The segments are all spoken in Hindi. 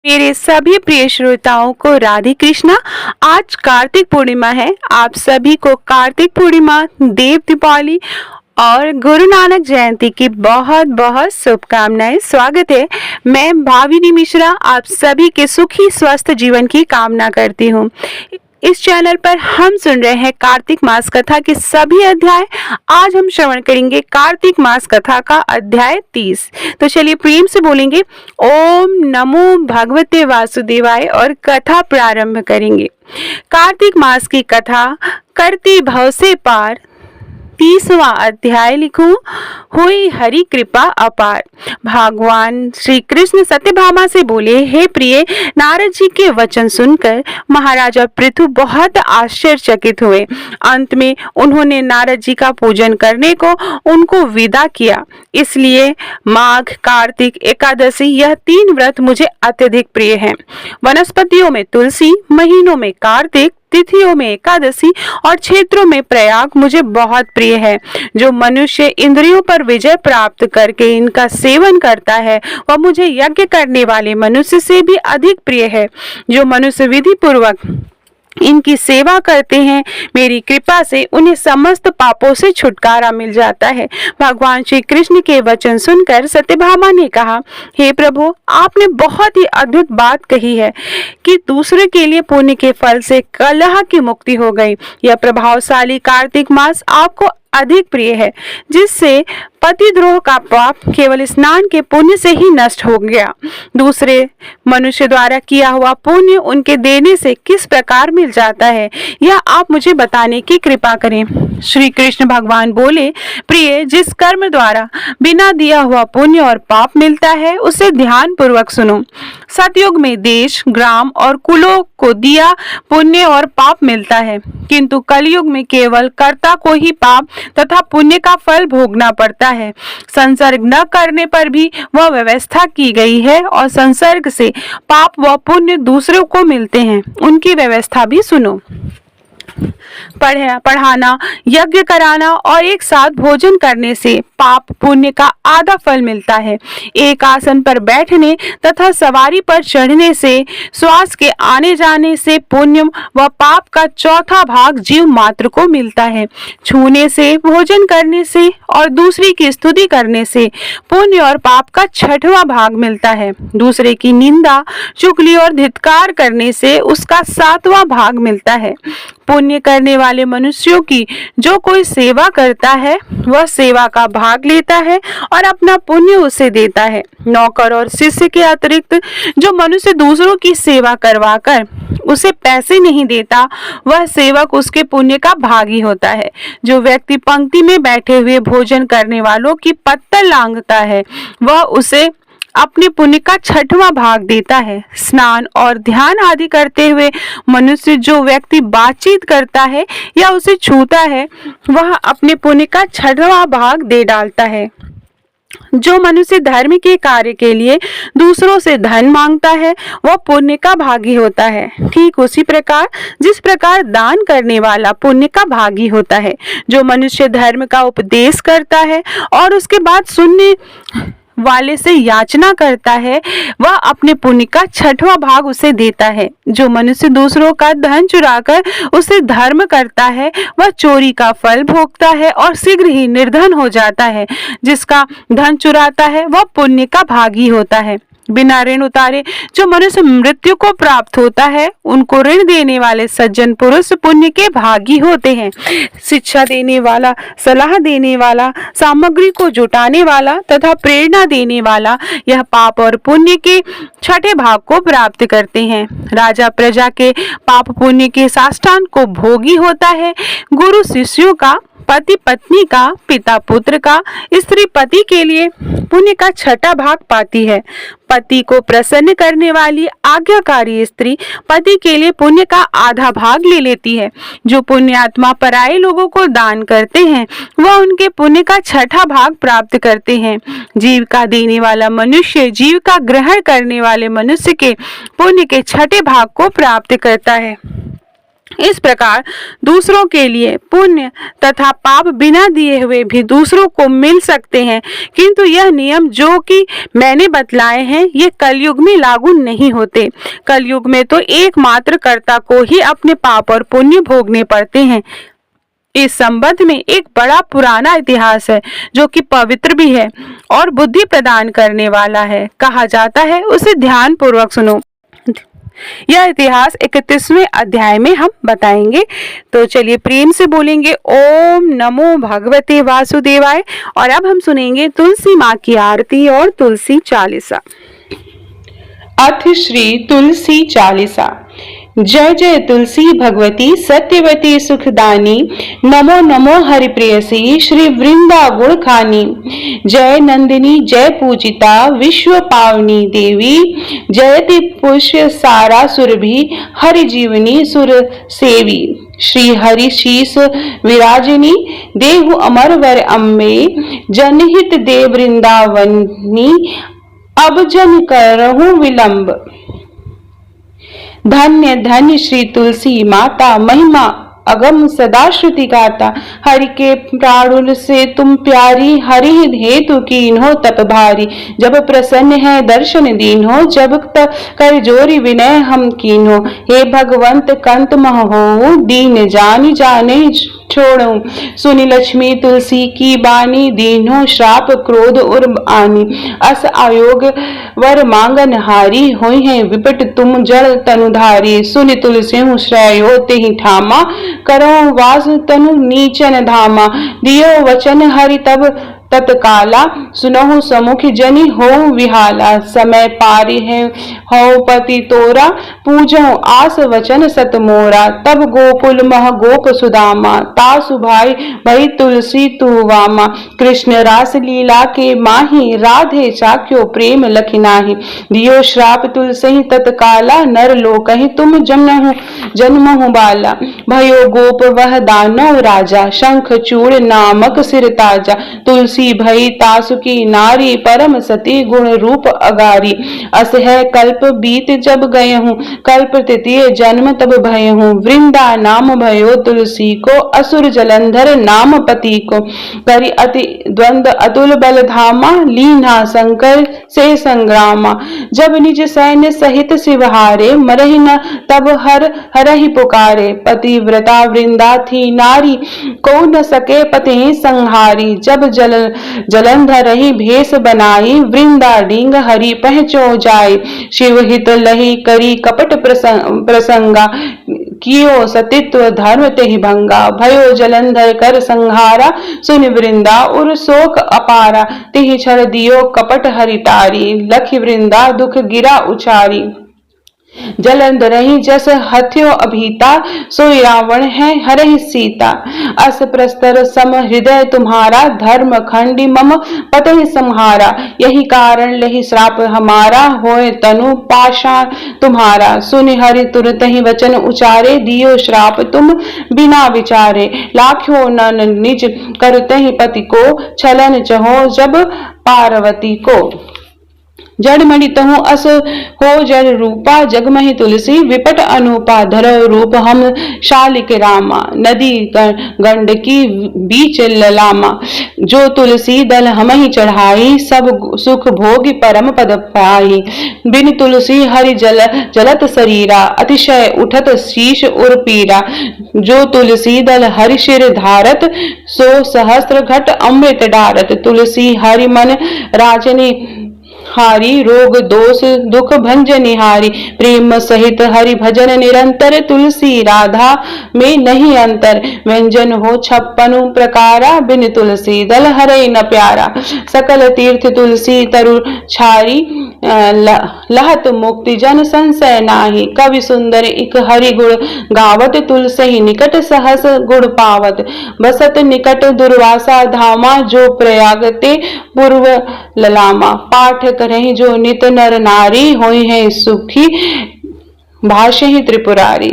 मेरे सभी प्रिय श्रोताओं को राधे कृष्णा। आज कार्तिक पूर्णिमा है। आप सभी को कार्तिक पूर्णिमा, देव दीपावली और गुरु नानक जयंती की बहुत बहुत शुभकामनाएं। स्वागत है। मैं भाविनी मिश्रा आप सभी के सुखी स्वस्थ जीवन की कामना करती हूँ। इस चैनल पर हम सुन रहे हैं कार्तिक मास कथा के सभी अध्याय। आज हम श्रवण करेंगे कार्तिक मास कथा का अध्याय 30। तो चलिए प्रेम से बोलेंगे ओम नमो भगवते वासुदेवाय और कथा प्रारंभ करेंगे। कार्तिक मास की कथा करती भव से पार, 30वां अध्याय लिखूं। हुई हरि कृपा अपार। भगवान श्री कृष्ण सत्यभामा से बोले, हे प्रिय, नारद जी के वचन सुनकर महाराजा पृथु बहुत आश्चर्यचकित हुए। अंत में उन्होंने नारद जी का पूजन करने को उनको विदा किया। इसलिए माघ, कार्तिक, एकादशी यह 3 व्रत मुझे अत्यधिक प्रिय हैं। वनस्पतियों में तुलसी, महीनों में कार्तिक, तिथियों में एकादशी और क्षेत्रों में प्रयाग मुझे बहुत प्रिय है। जो मनुष्य इंद्रियों पर विजय प्राप्त करके इनका सेवन करता है वह मुझे यज्ञ करने वाले मनुष्य से भी अधिक प्रिय है। जो मनुष्य विधि पूर्वक इनकी सेवा करते हैं, मेरी कृपा से उन्हें समस्त पापों से छुटकारा मिल जाता है। भगवान श्री कृष्ण के वचन सुनकर सत्यभामा ने कहा, हे प्रभु, आपने बहुत ही अद्भुत बात कही है कि दूसरे के लिए पुण्य के फल से कलह की मुक्ति हो गई। यह प्रभावशाली कार्तिक मास आपको अधिक प्रिय है, जिससे पतिद्रोह का पाप केवल स्नान के पुण्य से ही नष्ट हो गया। दूसरे मनुष्य द्वारा किया हुआ पुण्य उनके देने से किस प्रकार मिल जाता है, यह आप मुझे बताने की कृपा करें। श्री कृष्ण भगवान बोले, प्रिय, जिस कर्म द्वारा बिना दिया हुआ पुण्य और पाप मिलता है उसे ध्यान पूर्वक सुनो। सतयुग में देश, ग्राम और कुलों को दिया पुण्य और पाप मिलता है, किंतु कलयुग में केवल कर्ता को ही पाप तथा पुण्य का फल भोगना पड़ता है। संसर्ग न करने पर भी वह व्यवस्था की गई है और संसर्ग से पाप व पुण्य दूसरों को मिलते हैं, उनकी व्यवस्था भी सुनो। पढ़ाना, यज्ञ कराना और एक साथ भोजन करने से पाप पुण्य का आधा फल मिलता है। एक आसन पर बैठने तथा सवारी पर चढ़ने से, श्वास के आने जाने से पुण्य व पाप का चौथा भाग जीव मात्र को मिलता है। छूने से, भोजन करने से और दूसरी की स्तुति करने से पुण्य और पाप का 6वां भाग मिलता है। दूसरे की निंदा, चुगली और धिक्कार करने से उसका 7वां भाग मिलता है। पुण्य करने वाले मनुष्यों की जो कोई सेवा करता है वह सेवा का भाग लेता है और अपना पुण्य उसे देता है। नौकर और शिष्य के अतिरिक्त जो मनुष्य दूसरों की सेवा करवाकर उसे पैसे नहीं देता, वह सेवक उसके पुण्य का भागी होता है। जो व्यक्ति पंक्ति में बैठे हुए भोजन करने वालों की पत्तल लांघता है, वह उसे अपने पुण्य का 6वां भाग देता है। स्नान और ध्यान आदि करते हुए मनुष्य जो व्यक्ति बातचीत करता है या उसे छूता है, वह अपने पुण्य का 6वां भाग दे डालता है। जो मनुष्य धर्म के कार्य के लिए दूसरों से धन मांगता है वह पुण्य का भागी होता है। ठीक उसी प्रकार जिस प्रकार दान करने वाला पुण्य का भागी होता है। जो मनुष्य धर्म का उपदेश करता है और उसके बाद सुनने वाले से याचना करता है, वह अपने पुण्य का 6वां भाग उसे देता है। जो मनुष्य दूसरों का धन चुराकर उसे धर्म करता है, वह चोरी का फल भोगता है और शीघ्र ही निर्धन हो जाता है। जिसका धन चुराता है वह पुण्य का भागी होता है। बिना ऋण उतारे जो मनुष्य मृत्यु को प्राप्त होता है, उनको ऋण देने वाले सज्जन पुरुष पुण्य के भागी होते हैं। शिक्षा देने वाला, सलाह देने वाला, सामग्री को जुटाने वाला तथा प्रेरणा देने वाला, यह पाप और पुण्य के 6ठे भाग को प्राप्त करते हैं। राजा प्रजा के पाप पुण्य के साष्टांग को भोगी होता है। गुरु शिष्यों का, पति पत्नी का, पिता पुत्र का, स्त्री पति के लिए पुण्य का 6ठा भाग पाती है। पति को प्रसन्न करने वाली आज्ञाकारी स्त्री पति के लिए पुण्य का आधा भाग ले लेती है। जो पुण्यात्मा पराये लोगों को दान करते हैं वह उनके पुण्य का 6ठा भाग प्राप्त करते हैं। जीव का देने वाला मनुष्य जीव का ग्रहण करने वाले मनुष्य के पुण्य के 6ठे भाग को प्राप्त करता है। इस प्रकार दूसरों के लिए पुण्य तथा पाप बिना दिए हुए भी दूसरों को मिल सकते हैं, किंतु यह नियम जो कि मैंने बतलाए हैं ये कलयुग में लागू नहीं होते। कलयुग में तो एकमात्र कर्ता को ही अपने पाप और पुण्य भोगने पड़ते हैं। इस संबंध में एक बड़ा पुराना इतिहास है जो कि पवित्र भी है और बुद्धि प्रदान करने वाला है। कहा जाता है, उसे ध्यान पूर्वक सुनो। यह इतिहास 31वें अध्याय में हम बताएंगे। तो चलिए प्रेम से बोलेंगे ओम नमो भगवते वासुदेवाय। और अब हम सुनेंगे तुलसी माँ की आरती और तुलसी चालीसा। अथ श्री तुलसी चालीसा। जय जय तुलसी भगवती सत्यवती सुखदानी, नमो नमो हरिप्रियसी श्री वृंदा गुण खानी। जय नंदिनी जय पूजिता विश्व पावनी देवी, जयति पुष्य सारा सुरभि हरि जीवनी सुर सेवी। श्री हरि शीस विराजिनी देहु अमर वर अम्बे, जनहित दे वृंदावनी अब जन करहु विलंब। धन्य धन्य श्री तुलसी माता, महिमा अगम सदा श्रुति गाता। हरि के प्राणुल से तुम प्यारी, हरि हेतु कीन्हो तप भारी। जब प्रसन्न है दर्शन दीन्हो, जब तक कर जोरी विनय हम कीन्हो। हे भगवंत कंत महो, दीन जान जाने छोड़ो। सुनी लक्ष्मी तुलसी की बानी, दीन्हो श्राप क्रोध उर आनी। अस आयोग वर मांगन हारी, होई है विपट तुम जड़ तनुधारी। सुनि तुलसी हूँ श्रेयो तेहि ठामा, करो वास तनु नीचन धामा। दियो वचन हरि तब तत्काला, सुनहु समुख जनि हो विहाला। समय पारी है हो पति तोरा, पूजो आस वचन सत मोरा। तब गोकुल मह गोप सुदामा, तासु भाई भई तुलसी तू वामा। कृष्ण रास लीला के माही, राधे चाक्यो प्रेम लखिनाही। दियो श्राप तुलसी तत्काला, नर लोकहि तुम जन्महु बाला। भयो गोप वह दानव राजा, शंख चूड़ नामक सिर ताजा। तुलसी भई तासु की नारी, परम सती गुण रूप अगारी। अस है कल्प बीत जब गए हूँ, कल्प तृतीय जन्म तब भय हूँ। वृंदा नाम भयो तुलसी को, असुर जलंधर नाम पति को। करि अति द्वंद अतुल बल धामा, लीना शंकर से संग्रामा। जब निज सैन्य सहित शिवहारे, मरहि न तब हरहि पुकारे। पतिव्रता वृंदा थी नारी, को न सके पति संहारी। जब जलंधर ही भेष बनाई, वृंदा डिंग हरि पहचो जाय। शिव हित लही करी कपट प्रसंगा, कियो सतित्व धर्म तेहि भंगा। भयो जलंधर कर संहारा, सुनि वृंदा उर शोक अपारा। तिहि छड़ दियो कपट हरि टारी, लखि वृंदा दुख गिरा उचारी। जलंधर ही जस हथ्यो अभीता, सोई रावण है हरहि सीता। अस प्रस्तर सम हृदय तुम्हारा, धर्म खंडी मम पतहि संहारा। यही कारण लही श्राप हमारा, होए तनु पाषाण तुम्हारा। सुनि हरि तुरत ही वचन उचारे, दियो श्राप तुम बिना विचारे। लाख्यो नन निज करतहि पति को, छलन चहो जब पार्वती को। जड़मणि तहु अस हो जड़ रूपा, जगमहि तुलसी विपट अनुपा। धरो रूप हम शालिक रामा, नदी गंडकी बीच ललामा। जो तुलसी दल हमहि चढ़ाई, सब सुख भोग परम पद पाई। बिन तुलसी हरि जलत शरीरा, अतिशय उठत शीश उर पीरा। जो तुलसी दल हरि शिर धारत, सो सहस्त्र घट अमृत डारत। तुलसी हरि मन राजनी हारी, रोग दोष दुख भंजनिहारी। प्रेम सहित हरि भजन निरंतर, तुलसी राधा में नहीं अंतर। व्यंजन हो 56 प्रकारा, बिन तुलसी दल हरे न प्यारा। सकल तीर्थ तुलसी तरु छारी, लहत मुक्ति जन संशय नाही। कवि सुंदर इक हरि गुण गावत, तुलसी निकट सहस गुण पावत। बसत निकट दुर्वासा धामा, जो प्रयागते पूर्व ललामा। पाठ करें जो नित नर नारी, होई है सुखी भाष्य ही त्रिपुरारी।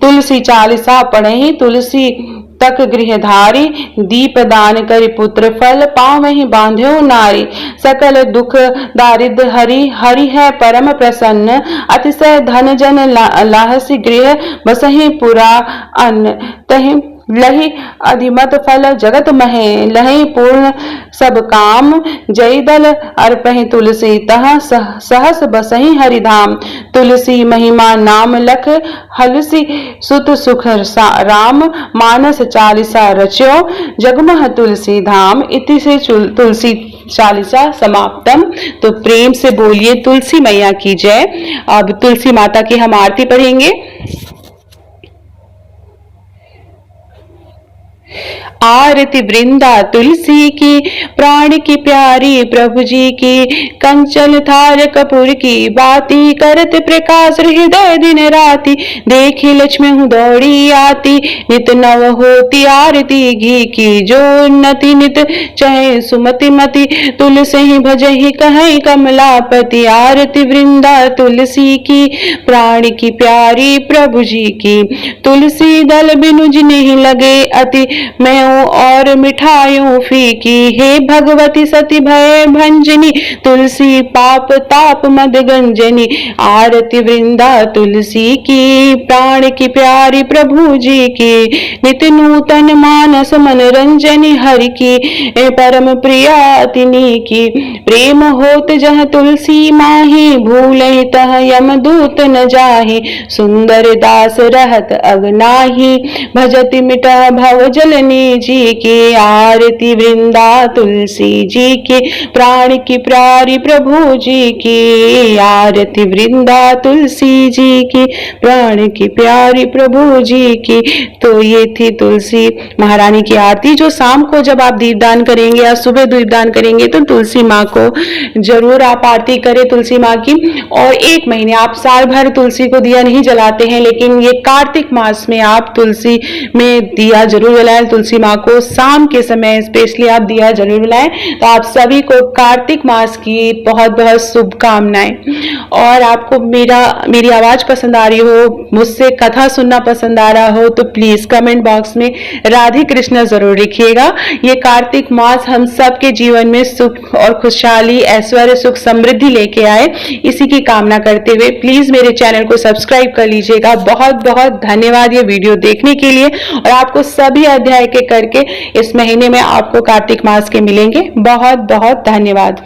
तुलसी चालीसा पढ़े, तुलसी तक गृहधारी, दीप दान करि पुत्र फल, पावहि बांध्यो नारी। सकल दुख दारिद्र हरि, हरि है परम प्रसन्न, अतिशय धन जन लाहसी गृह, बसहि पुरा अन्न। तहि लहि अधिमत फल जगत महे, लहि पूर्ण सब काम, जय दल अर्पहि तुलसी, तह सहस बसहि हरिधाम। तुलसी महिमा नाम लख, हलसी सुत सुख राम, मानस चालीसा रच्यो, जगमह तुलसी धाम। इति से तुलसी चालीसा समाप्तम। तो प्रेम से बोलिए तुलसी मैया की जय। अब तुलसी माता की हम आरती पढ़ेंगे। आरती वृंदा तुलसी की, प्राण की प्यारी प्रभु जी की, कंचन थार कपूर की बाती, करत प्रकाश हृदय दिन राति, देखी लक्ष्मी हूँ दौड़ी आती, नित नव होती आरती घी की, जो उन्नति नित चहे सुमति मति, तुलसी ही भजहि कहीं कमलापति। आरती वृंदा तुलसी की, प्राण की प्यारी प्रभु जी की, तुलसी दल बिनु जिन्हि लगे अति, मैं और मिठाइयों फीकी, हे भगवती सती भय भंजनी, तुलसी पाप ताप मद गंजनी। आरती वृंदा तुलसी की, प्राण की प्यारी प्रभु जी की, नित नूतन मानस मनरंजनी, हरि की परम प्रिया तिनी की। प्रेम होत जह तुलसी माही, भूलहि तह यम दूत न जाहि, सुंदर दास रहत अगनाही, भजति मिटह भव जलनी जी की। आरती वृंदा तुलसी जी की, प्राण की प्यारी प्रभु जी की, आरती वृंदा तुलसी जी की, प्राण की प्यारी प्रभु जी की। तो ये थी तुलसी महारानी की आरती, जो शाम को जब आप दीपदान करेंगे या सुबह दीपदान करेंगे तो तुलसी माँ को जरूर आप आरती करें तुलसी माँ की। और एक महीने, आप साल भर तुलसी को दिया नहीं जलाते हैं, लेकिन ये कार्तिक मास में आप तुलसी में दिया जरूर जलाएं। तुलसी माँ को शाम के समय स्पेशली आप दिया जरूर जलाएं। तो आप सभी को कार्तिक मास की बहुत बहुत शुभकामनाएं। और आपको मेरी आवाज पसंद आ रही हो, मुझसे कथा सुनना पसंद आ रहा हो, तो प्लीज कमेंट बॉक्स में राधे कृष्ण जरूर लिखिएगा। ये कार्तिक मास हम सबके जीवन में सुख और खुशहाली, ऐश्वर्य, सुख, समृद्धि लेके आए, इसी की कामना करते हुए प्लीज मेरे चैनल को सब्सक्राइब कर लीजिएगा। बहुत बहुत धन्यवाद ये वीडियो देखने के लिए। और आपको सभी अध्याय के करके इस महीने में आपको कार्तिक मास के मिलेंगे। बहुत बहुत धन्यवाद।